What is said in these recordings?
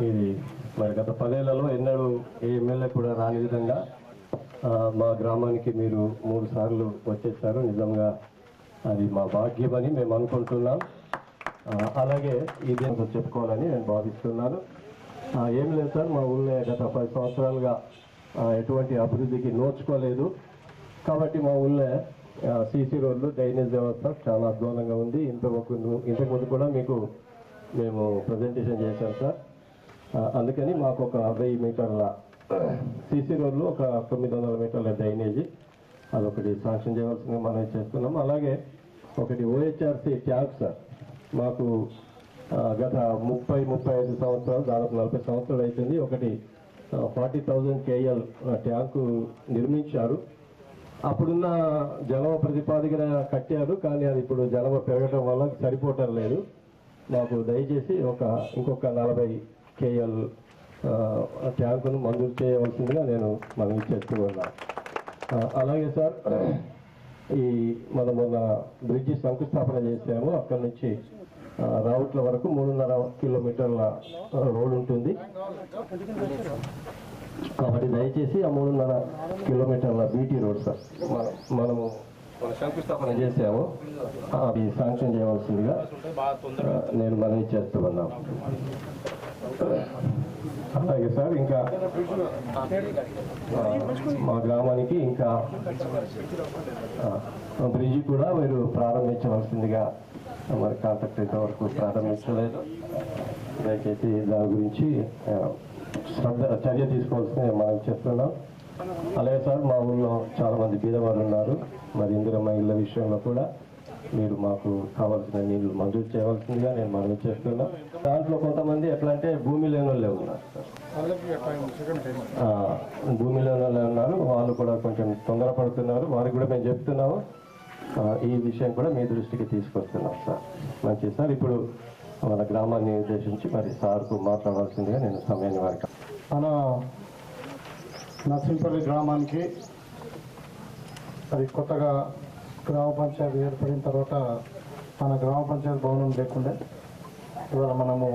ఇది మరి గత 10 ఏళ్లలో ఎన్నడూ ఏ ఎమ్మెల్యే కూడా రాని విధంగా మా గ్రామానికి మీరు 3 సార్లు వచ్చేసారు. నిజంగా అది మా భాగ్యమని మేము అనుకుంటున్నాం. అలాగే ఇది చెప్పుకోవాలని నేను భావిస్తున్నాను. ఏం లేదు సార్, మా ఊళ్ళో గత 10 సంవత్సరాలుగా ఎటువంటి అభివృద్ధికి నోచుకోలేదు. కాబట్టి మా ఊళ్ళో సీసీ రోడ్లు, డ్రైనేజ్ వ్యవస్థ చాలా అధ్వానంగా ఉంది. ఇంతకుముందు కూడా మీకు మేము ప్రజెంటేషన్ చేశాం సార్. అందుకని మాకు ఒక 1000 మీటర్ల సీసీ రోడ్లు, ఒక 900 మీటర్ల డ్రైనేజీ అదొకటి శాంక్షన్ చేయవలసిందిగా మనం చేస్తున్నాం. అలాగే ఒకటి OHRC ట్యాంక్ సార్, మాకు గత 30-35 సంవత్సరాలు, దాదాపు 40 సంవత్సరాలు అవుతుంది. ఒకటి 40,000 KL ట్యాంకు నిర్మించారు. అప్పుడున్న జనాభా ప్రతిపాదికన కట్టారు, కానీ అది ఇప్పుడు జనాభా పెరగడం వల్ల సరిపోవటం లేదు. మాకు దయచేసి ఇంకొక 40 KL ట్యాంకును మంజూరు చేయవలసిందిగా నేను మనం చేస్తూ ఉన్నాను. అలాగే సార్, మొన్న బ్రిడ్జి శంకుస్థాపన చేసాము. అక్కడి నుంచి రావుట్ల వరకు 3.5 కిలోమీటర్ల రోడ్ ఉంటుంది. కాబట్టి దయచేసి ఆ 3.5 కిలోమీటర్ల బీటీ రోడ్ సార్ మనము శంకుస్థాపన చేసాము, అది శాంక్షన్ చేయవలసిందిగా నేను మనవి చేస్తూ ఉన్నాను. అలాగే సార్, ఇంకా మా గ్రామానికి ఇంకా బ్రిడ్జి కూడా మీరు ప్రారంభించవలసిందిగా మరి కాంట్రాక్ట్ ఇంతవరకు ప్రారంభించలేదు. దయచేసి దాని గురించి చర్య తీసుకోవాల్సింది మనం చేస్తున్నాం. అలాగే సార్, మా ఊళ్ళో చాలామంది బీదవారు ఉన్నారు. మరి ఇందిరమ్మ ఇళ్ళ విషయంలో కూడా మీరు మాకు కావాల్సిన నీళ్లు మంజూరు చేయవలసిందిగా నేను మనవి చేస్తున్నా. దాంట్లో కొంతమంది ఎట్లా అంటే భూమి లేని వాళ్ళే ఉన్నారు సార్, భూమి లేని వాళ్ళే ఉన్నారు. వాళ్ళు కూడా కొంచెం తొందరపడుతున్నారు. వారికి కూడా మేము చెప్తున్నాము. ఈ విషయం కూడా మీ దృష్టికి తీసుకొస్తున్నాం సార్. మంచిది సార్. ఇప్పుడు మన గ్రామాన్ని ఉద్దేశించి మరి సార్కు మాట్లాడాల్సిందిగా నేను సమయాన్ని వారికి. మన నర్సింపల్లి గ్రామానికి అది కొత్తగా గ్రామ పంచాయతీ ఏర్పడిన తర్వాత మన గ్రామ పంచాయతీ భవనం లేకుండే ఇవాళ మనము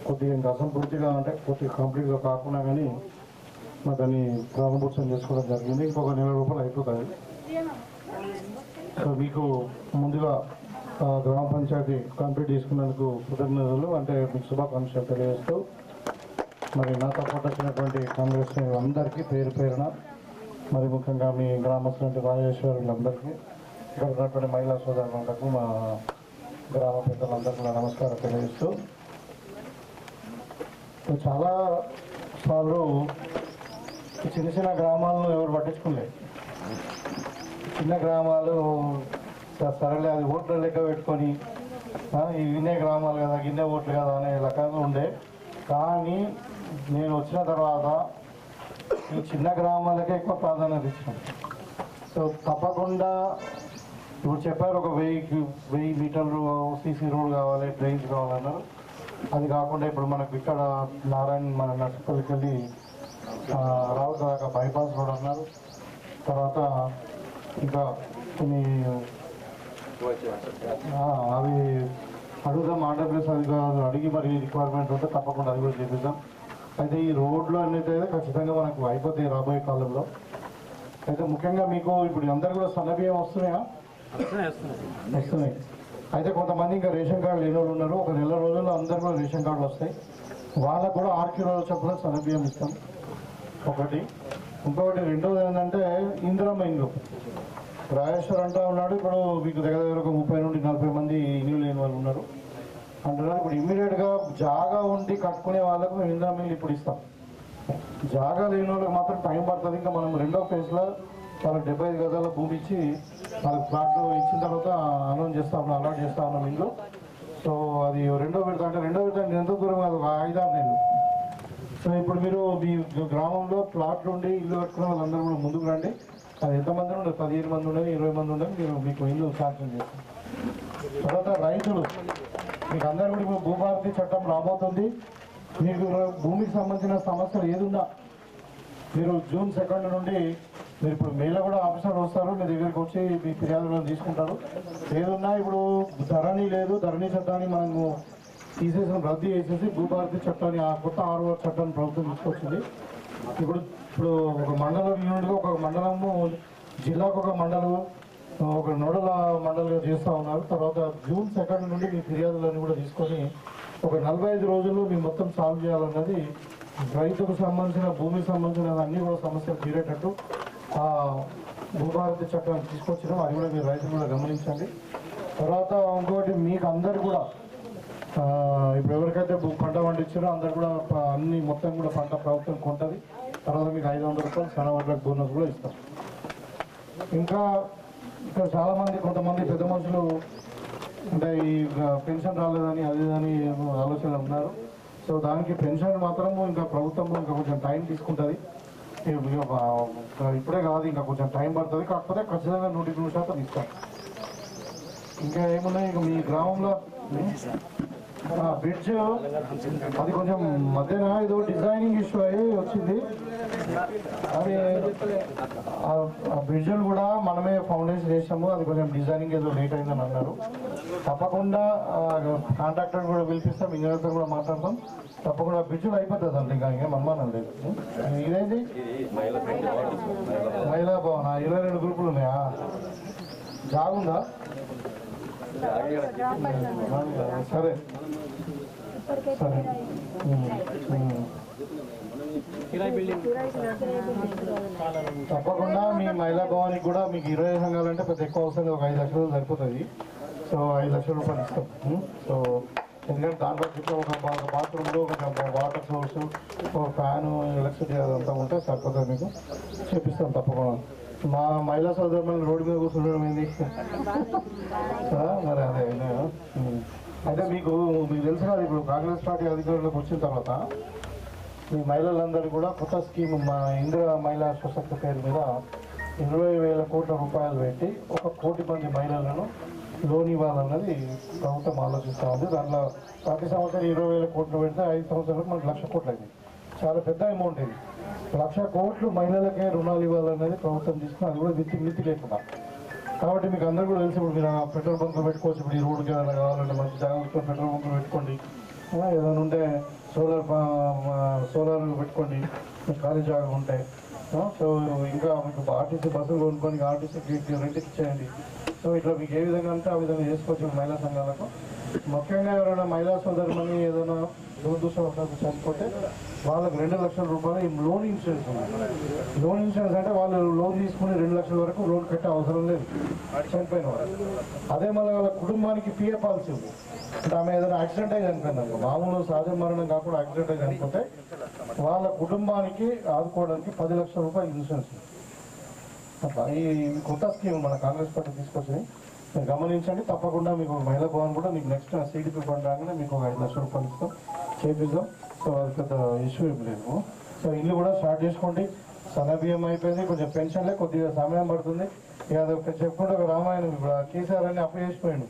కొద్దిగా ఇంకా అసంపూర్తిగా అంటే కొద్దిగా కంప్లీట్గా కాకుండా కానీ మరి దాన్ని ప్రారంభోత్సవం చేసుకోవడం జరిగింది. ఇంకొక 1 నెల రూపాయలు అయిపోతుంది. సో మీకు ముందుగా గ్రామ పంచాయతీ కంప్లీట్ చేసుకున్నందుకు కృతజ్ఞతలు, అంటే మీకు శుభాకాంక్షలు తెలియజేస్తూ మరి నాతో పాటు వచ్చినటువంటి కాంగ్రెస్ అందరికీ పేరు పేరున, మరి ముఖ్యంగా మీ గ్రామస్తులంటే రాజేశ్వరులందరికీ, ఇక్కడ ఉన్నటువంటి మహిళా సోదరులకు, మా గ్రామ పెద్దలందరికీ కూడా నమస్కారం తెలియజేస్తూ, చాలా సార్లు చిన్న చిన్న గ్రామాలను ఎవరు పట్టించుకోలేదు. చిన్న గ్రామాలు సరేలే అది ఓట్ల లెక్క పెట్టుకొని ఇన్నే గ్రామాలు కదా, ఇన్నే ఓట్లు కదా అనే రకంగా ఉండే. కానీ నేను వచ్చిన తర్వాత ఈ చిన్న గ్రామాలకే ఎక్కువ ప్రాధాన్యత ఇచ్చాను. సో తప్పకుండా ఇప్పుడు చెప్పారు, ఒక 1000 మీటర్లు సీసీ రోడ్ కావాలి, డ్రైన్స్ కావాలన్నారు. అది కాకుండా ఇప్పుడు మనకు ఇక్కడ మన నర్సింపల్లికి వెళ్ళి రావుత దాకా బైపాస్ రోడ్ అన్నారు. తర్వాత ఇంకా కొన్ని అవి అడుగుదాం, ఆంధ్రప్రదేశ్ అధికారులు అడిగి మరి రిక్వైర్మెంట్ ఉంటే తప్పకుండా అది కూడా చేపిద్దాం. అయితే ఈ రోడ్లు అనేది ఖచ్చితంగా మనకు అయిపోతాయి రాబోయే కాలంలో. అయితే ముఖ్యంగా మీకు ఇప్పుడు అందరు కూడా సన్నబియ్యం వస్తున్నాయా? వస్తున్నాయి. అయితే కొంతమంది ఇంకా రేషన్ కార్డు లేని వాళ్ళు ఉన్నారు. ఒక 1 నెల రోజుల్లో అందరు కూడా రేషన్ కార్డులు వస్తాయి. వాళ్ళకు కూడా 6 కిలోల చొప్పున సన్నబియ్యం ఇస్తాం ఒకటి. ఇంకొకటి రెండోది ఏంటంటే ఇందిరమ్మ ఇండ్లు. రాజేశ్వర్ అంటా ఉన్నాడు, ఇప్పుడు మీకు దగ్గర ఒక 30 నుండి 40 మంది ఇల్లు లేని వాళ్ళు ఉన్నారు అంటున్నారు. ఇప్పుడు ఇమ్మీడియట్గా జాగా ఉండి కట్టుకునే వాళ్ళకు మేము ఇందిరమ్మ ఇల్లు ఇప్పుడు ఇస్తాం. జాగా లేని వాళ్ళకి మాత్రం టైం పడుతుంది. ఇంకా మనం రెండో ఫేజ్లో వాళ్ళకి 75 గజాల భూమి ఇచ్చి వాళ్ళకి ప్లాట్లు ఇచ్చిన తర్వాత అనౌన్స్ చేస్తా ఉన్నాం, అలాట్ చేస్తా ఉన్నాం ఇల్లు. సో అది రెండో విడత, అంటే రెండో విడత ఎంత దూరం కాదు, 5-6 నెలలు. సో ఇప్పుడు మీరు మీ గ్రామంలో ప్లాట్లు ఉండి ఇల్లు కట్టుకునే వాళ్ళందరూ కూడా ముందుకు రండి. అది ఎంతమంది ఉండదు, 15 మంది ఉండదు, 20 మంది ఉండదు, మీకు ఇల్లు శాంక్షన్ చేస్తాం. తర్వాత రైతులు మీకు అందరూ కూడా ఇప్పుడు భూభారతి చట్టం రాబోతుంది. మీకు భూమికి సంబంధించిన సమస్యలు ఏదున్నా మీరు June 2 నుండి మీరు ఇప్పుడు మేలో కూడా ఆఫీసర్లు వస్తారు, మీ దగ్గరికి వచ్చి మీ ఫిర్యాదులను తీసుకుంటారు. ఏదున్నా ఇప్పుడు ధరణి లేదు, ధరణి చట్టాన్ని మనము తీసేసిన రద్దు చేసేసి భూభారతి చట్టాన్ని ఆ కొత్త 6వ చట్టాన్ని ప్రభుత్వం తీసుకొచ్చింది. ఇప్పుడు ఇప్పుడు ఒక మండలం యూనిట్గా ఒక మండలము, జిల్లాకు ఒక మండలం, ఒక నోడల మండలిగా చేస్తూ ఉన్నారు. తర్వాత జూన్ 2 నుండి మీ ఫిర్యాదులన్నీ కూడా తీసుకొని ఒక 45 రోజుల్లో మీ మొత్తం సాల్వ్ చేయాలన్నది రైతుకు సంబంధించిన భూమికి సంబంధించిన అన్ని కూడా సమస్యలు తీరేటట్టు ఆ భూభారతి చట్టాన్ని తీసుకొచ్చినాం. అది కూడా మీరు రైతులు కూడా గమనించండి. తర్వాత ఇంకోటి మీకు అందరు కూడా ఇప్పుడు ఎవరికైతే పంట పండించారో అందరు కూడా అన్ని మొత్తం కూడా పంట ప్రభుత్వం కొంటది. తర్వాత మీకు 500 రూపాయలు సన్నవర్లకు బోనస్ కూడా ఇస్తాం. ఇంకా ఇక్కడ చాలామంది కొంతమంది పెద్ద మనుషులు అంటే ఈ పెన్షన్ రాలేదని అది అని ఆలోచనలు ఉన్నారు. సో దానికి పెన్షన్ మాత్రము ఇంకా ప్రభుత్వం ఇంకా కొంచెం టైం తీసుకుంటుంది. ఇప్పుడే కాదు, ఇంకా కొంచెం టైం పడుతుంది. కాకపోతే ఖచ్చితంగా 100% ఇస్తాం. ఇంకా ఏమున్నాయి, ఇక మీ గ్రామంలో బ్రిడ్జ్ అది కొంచెం మధ్యన ఏదో డిజైనింగ్ ఇష్యూ అయ్యి వచ్చింది. అది ఆ బ్రిడ్జ్లు కూడా మనమే ఫౌండేషన్ వేసాము. అది కొంచెం డిజైనింగ్ ఏదో లేట్ అయిందని అన్నారు. తప్పకుండా కాంట్రాక్టర్ కూడా పిలిపిస్తాం, ఇంజనీర్తో కూడా మాట్లాడతాం. తప్పకుండా బ్రిడ్జ్లు అయిపోతుంది అండి, ఇంకా ఇంకేం అనుమానం లేదు. ఇదేంటి మహిళా భవన్ 22 గ్రూపులు ఉన్నాయా? జాగుందా? సరే సరే. తప్పకుండా మీ మహిళా భవానికి కూడా మీకు 20 సంఘాలంటే పెద్ద ఎక్కువ అవసరం, ఒక 5 లక్షలు సరిపోతుంది. సో 5 లక్షల రూపాయలు ఇస్తాం. సో ఎందుకంటే దాంట్లో ఒక బాత్రూమ్లో ఒక వాటర్ సోర్స్, ఒక ఫ్యాను, ఎలక్ట్రిసిటీ అదంతా ఉంటే సరిపోతుంది. మీకు చేపిస్తాం తప్పకుండా. మా మహిళా సోదరులను రోడ్డు మీద కూర్చుండడం ఏంది మరి అదే. అయితే మీకు తెలుసు కదా, ఇప్పుడు కాంగ్రెస్ పార్టీ అధికారంలోకి వచ్చిన తర్వాత ఈ మహిళలందరూ కూడా కొత్త స్కీమ్ మా ఇందిరా మహిళా సశక్తి పేరు మీద 20,000 కోట్ల రూపాయలు పెట్టి 1 కోటి మంది మహిళలను లోన్ ఇవ్వాలన్నది ప్రభుత్వం ఆలోచిస్తూ ఉంది. దాంట్లో ప్రతి సంవత్సరం 20,000 కోట్లు పెడితే 5 సంవత్సరాలకు మనకు 1,00,000 కోట్లు అయింది. చాలా పెద్ద అమౌంట్ ఇది. 1,00,000 కోట్లు మహిళలకే రుణాలు ఇవ్వాలనేది ప్రభుత్వం తీసుకుని, అది కూడా మితి లేకుండా. కాబట్టి మీకు అందరూ కూడా తెలిసి ఇప్పుడు మీరు పెట్రోల్ బంకులు పెట్టుకోవచ్చు. ఇప్పుడు ఈ రోడ్డుకి ఏదైనా కావాలంటే మంచి జాగ్రత్తగా పెట్రోల్ బంకులు పెట్టుకోండి. ఏదైనా ఉంటే సోలార్ పెట్టుకోండి, మీకు ఖాళీ జాగా ఉంటాయి. సో ఇంకా మీకు ఆర్టీసీ బస్సులు కొనుక్కొని ఆర్టీసీ రెంట్కి ఇచ్చేయండి. సో ఇట్లా మీకు ఏ విధంగా అంటే ఆ విధంగా చేసుకోవచ్చు మహిళా సంఘాలకు. ముఖ్యంగా ఎవరైనా మహిళా సోదరులని ఏదైనా దురదృష్టవశాత్తు చనిపోతే వాళ్ళకి 2 లక్షల రూపాయలు ఈ లోన్ ఇన్సూరెన్స్ ఉంది. లోన్ ఇన్సూరెన్స్ అంటే వాళ్ళు లోన్ తీసుకుని 2 లక్షల వరకు లోన్ కట్టే అవసరం లేదు చనిపోయిన వాళ్ళు. అదే మళ్ళీ వాళ్ళ కుటుంబానికి పిఏ పాలసీ ఉంది. అంటే ఆమె ఏదైనా యాక్సిడెంట్ అయ్యి చనిపోయింది, మామూలు సహజ మరణం కాకుండా యాక్సిడెంట్ అయ్యి చనిపోతే వాళ్ళ కుటుంబానికి ఆదుకోవడానికి 10 లక్షల రూపాయలు ఇన్సూరెన్స్ ఉంది. అట్లా ఈ కొత్త స్కీమ్ మన కాంగ్రెస్ పార్టీ తీసుకొచ్చి మీరు గమనించండి. తప్పకుండా మీకు మహిళా భవన్ కూడా మీకు నెక్స్ట్ CDP ఫండ్ రాగానే మీకు 5 లక్షల రూపాయలు ఇస్తాం, చేపిస్తాం. సో అది పెద్ద ఇష్యూ ఏం లేదు. సో ఇల్లు కూడా స్టార్ట్ చేసుకోండి. సన్నబియ్యం అయిపోయింది, కొంచెం పెన్షన్లే కొద్దిగా సమయం పడుతుంది. ఇక అది చెప్పుకుంటే ఒక రామాయణం. ఇప్పుడు కేసీఆర్ అని అప్పు చేసిపోయాడు.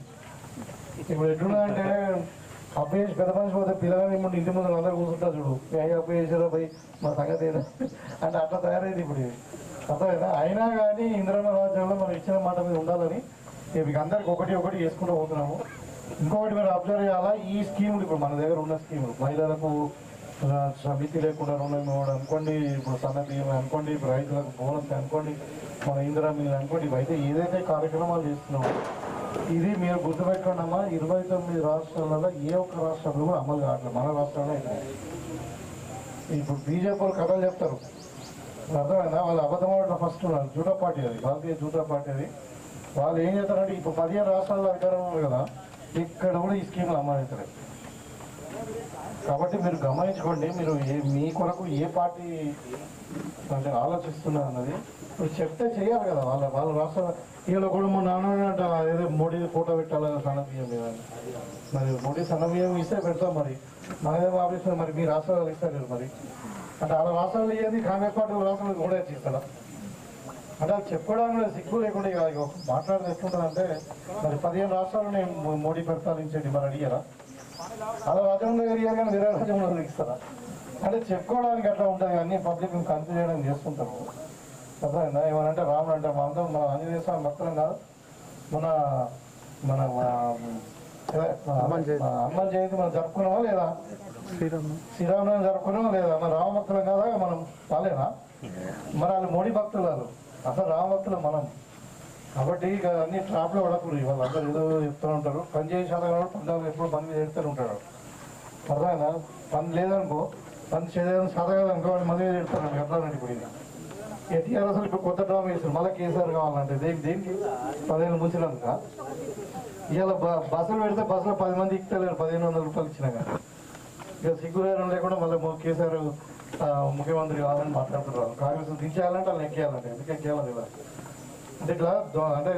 ఇప్పుడు ఎట్లున్నాయంటే అప్పు చేసి పెద్ద మనిషి పోతే పిల్లగాని ఇంటి ముందు అందరూ కూర్చుంటారు. చూడు ఏ అప్పు చేసారో పోయి మా సంగతి ఏదో అంటే అట్లా తయారైంది ఇప్పుడు. అర్థమైనా? అయినా కానీ ఇంద్రమ్మ రాజ్యంలో మనం ఇచ్చిన మాట మీద ఉండాలని మీకు అందరికి ఒకటి చేసుకుంటూ పోతున్నాము. ఇంకొకటి మీరు అబ్జర్వ్ చేయాలా, ఈ స్కీములు ఇప్పుడు మన దగ్గర ఉన్న స్కీములు మహిళలకు మితి లేకుండా రుణం ఇవ్వడం అనుకోండి, ఇప్పుడు సన్న బియ్యం అనుకోండి, ఇప్పుడు రైతులకు బోనస్ అనుకోండి, మన ఇందిరా మిల్లు అనుకోండి, ఇవైతే ఏదైతే కార్యక్రమాలు చేస్తున్నామో ఇది మీరు గుర్తుపెట్టుకోండమ్మా. 29 రాష్ట్రాలలో ఏ ఒక్క రాష్ట్రంలో కూడా అమలు కావట్లేదు. మన రాష్ట్రంలో అయితే ఇప్పుడు బీజేపీ వాళ్ళు కథలు చెప్తారు. అర్థమైందా? వాళ్ళు అబద్ధం ఫస్ట్ ఉన్నారు. జూటా పార్టీ అది, భారతీయ జూటా పార్టీ అది. వాళ్ళు ఏం చేస్తారంటే ఇప్పుడు 15 రాష్ట్రాల్లో అధికారం ఉంది కదా, ఇక్కడ కూడా ఈ స్కీములు అమలవుతారు. కాబట్టి మీరు గమనించుకోండి, మీరు మీ కొరకు ఏ పార్టీ ఆలోచిస్తున్నారు అన్నది ఇప్పుడు చెప్తే చేయాలి కదా. వాళ్ళ రాష్ట్రాల వీళ్ళు కూడా మా నాన్న ఏదో మోడీ ఫోటో పెట్టాలి కదా సన్నబియ్యం మీద. మరి మోడీ సన్నబియ్యం ఇస్తే పెడతాం, మరి మనదేమో ఆఫీస్ మరి మీ రాష్ట్రాలు ఇస్తారు కదా. మరి అంటే వాళ్ళ రాష్ట్రాలు ఇయ్యేది కాంగ్రెస్ పార్టీ రాష్ట్రాలు కూడా ఇస్తారా? అంటే అది చెప్పుకోవడానికి సిగ్గు లేకుండా మాట్లాడితే ఎట్లుంటుందంటే మరి 15 రాష్ట్రాలని మోడీ పరిపాలించండి మరి అడిగారా? అలా రాజ్యాంగం దగ్గర ఇయ్యారు కానీ వేరే రాజ్యంలో ఇస్తారా? అంటే చెప్పుకోవడానికి అట్లా ఉంటుంది కానీ పబ్లిక్ కన్ఫ్యూజ్ చేయడం చేస్తుంటారు. అర్థమైందా? ఏమనంటే రాముడు అంటే మన ఆంజనేయ స్వామి భక్తులం కాదు, మన హనుమాన్ జయంతి మనం జరుపుకున్నామా లేదా? శ్రీరామనవమి జరుపుకున్నామా లేదా? మన రామ భక్తులం కదా మనం, వాళ్ళేనా? మరి వాళ్ళు మోడీ భక్తులు కాదు, అసలు రామ భక్తులు మనం. కాబట్టి ఇక అన్ని ట్రాప్లో పడకూడదు. వాళ్ళందరూ ఏదో చెప్తూ ఉంటారు, పని చేసేలా పండుగ ఎప్పుడు పని మీద ఎడుతూనే ఉంటాడు. అర్థమైనా? పని లేదనుకో, పని చేయడానికి చదవదనుకో మంది మీద ఎడతారు. ఎట్లా ఇప్పుడు ఇది ఎన్టీఆర్ అసలు ఇప్పుడు కొత్త డ్రామా వేస్తారు, మళ్ళీ కేసీఆర్ కావాలంటే దేనికి 15 ముంచినందుక. ఇవాళ బస్సులు పెడితే బస్సులో 10 మంది ఎక్కలేరు, 1500 రూపాయలు ఇచ్చినా కానీ. ఇక సిగ్గులేరు లేకుండా మళ్ళీ కేసీఆర్ ముఖ్యమంత్రి కావాలని మాట్లాడుతున్నారు. కాంగ్రెస్ దించేయాలంటే వాళ్ళు ఎక్కేయాలంటే ఎందుకు ఎక్కేయాలి ఇలా అంటే ఇట్లా అంటే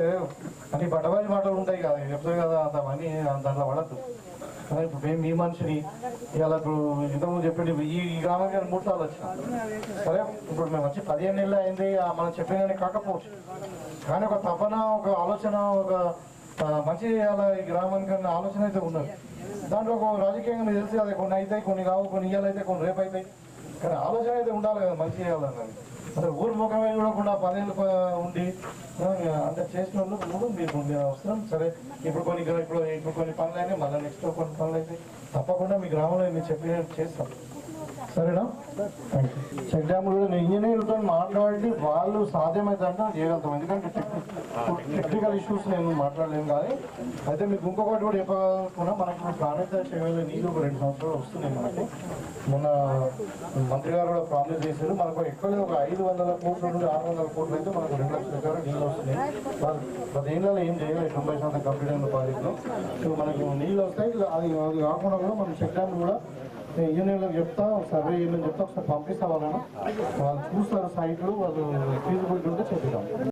అన్ని బట్టబాజీ మాటలు ఉంటాయి కదా, చెప్తాయి కదా, అవన్నీ దాంట్లో పడద్దు. ఇప్పుడు మేము మీ మనిషిని ఇలా ఇప్పుడు ఇంతకుముందు చెప్పండి, ఈ గ్రామానికి 3 సార్లు వచ్చినాం. సరే ఇప్పుడు మేము వచ్చి 15 నెలలు అయింది, మనం చెప్పిన కాకపోవచ్చు, కానీ ఒక తపన, ఒక ఆలోచన, ఒక మంచి చేయాలి ఈ గ్రామానికి అన్న ఆలోచన అయితే ఉన్నది. దాంట్లో ఒక రాజకీయంగా మీకు తెలిసి అదే కొన్ని అవుతాయి, కొన్ని కావు, కొన్ని ఇయ్యాలైతే, కొన్ని రేపు అవుతాయి, కానీ ఆలోచన అయితే ఉండాలి కదా మంచి చేయాలన్నది. అసలు ఊరు ముఖమే చూడకుండా 10 ఏళ్ళు ఉండి అంటే చేసిన వాళ్ళు మీరు అవసరం. సరే ఇప్పుడు కొన్ని పనులు అయినాయి, మళ్ళీ నెక్స్ట్ కొన్ని పనులు అయితే తప్పకుండా మీ గ్రామంలో మీరు చెప్పినట్టు చేస్తాం. సరేనా? చెక్ డ్యాములు కూడా ఇంజనీర్లతో మాట్లాడి వాళ్ళు సాధ్యమైందంటే చేయగలుగుతాం. ఎందుకంటే టెక్నికల్ ఇష్యూస్ నేను మాట్లాడలేను. కానీ అయితే మీకు ఇంకొకటి కూడా చెప్పకుండా మనకి ఇప్పుడు ప్రాణిత సేవలు నీళ్ళు ఒక 2 సంవత్సరాలు వస్తున్నాయి మనకి. మొన్న మంత్రి గారు కూడా ప్రామిస్ చేశారు, మనకు ఎక్కువ ఒక 500 కోట్ల నుండి 600 కోట్లు అయితే మనకు 2 లక్షల ఎకరాలు నీళ్ళు వస్తున్నాయి. 10 ఏళ్ళలో ఏం చేయలేదు, 90% కంప్లీట్ అయిన ప్రాజెక్టులో. సో మనకు నీళ్ళు వస్తాయి. అది కాకుండా కూడా మనం చెక్ డ్యామ్ కూడా ఇంజనీర్లకు చెప్తా, సర్వే చేయమని చెప్తా, ఒకసారి పంపిస్తా వాళ్ళను. వాళ్ళు చూస్తారు సైట్లు, వాళ్ళు ఫీజిబిలిటీ ఉంటే చెప్పిద్దాం.